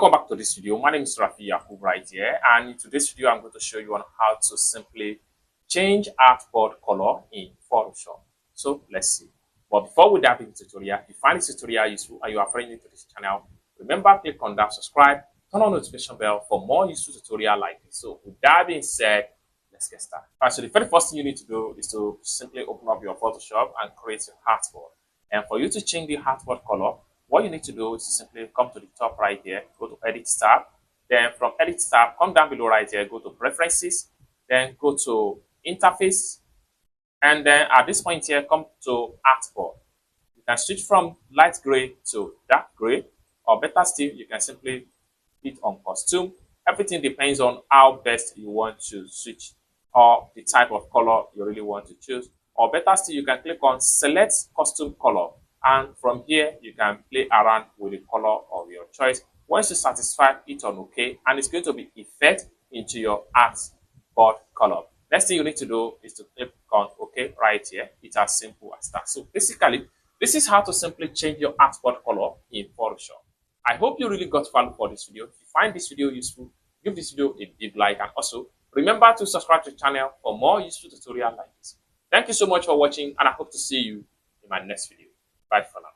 Welcome back to this video. My name is Rafi Yakub right here, and in today's video I'm going to show you on how to simply change artboard color in Photoshop. So let's see. But before we dive into the tutorial, if you find this tutorial useful and you are friendly to this channel, remember click on that subscribe, turn on the notification bell for more useful tutorial like this. So with that being said, let's get started. Alright, so the very first thing you need to do is to simply open up your Photoshop and create your artboard. And for you to change the artboard color, what you need to do is to simply come to the top right here, go to Edit tab. Then from Edit tab, come down below right here, go to Preferences, then go to Interface, and then at this point here, come to Artboard. You can switch from light gray to dark gray, or better still, you can simply hit on Costume. Everything depends on how best you want to switch or the type of color you really want to choose. Or better still, you can click on Select Custom Color. And from here, you can play around with the color of your choice. Once you're satisfied, hit on OK, and it's going to be effect into your artboard color. Next thing you need to do is to click on OK right here. It's as simple as that. So basically, this is how to simply change your artboard color in Photoshop. I hope you really got value for this video. If you find this video useful, give this video a big like, and also remember to subscribe to the channel for more useful tutorials like this. Thank you so much for watching, and I hope to see you in my next video. Bye for now.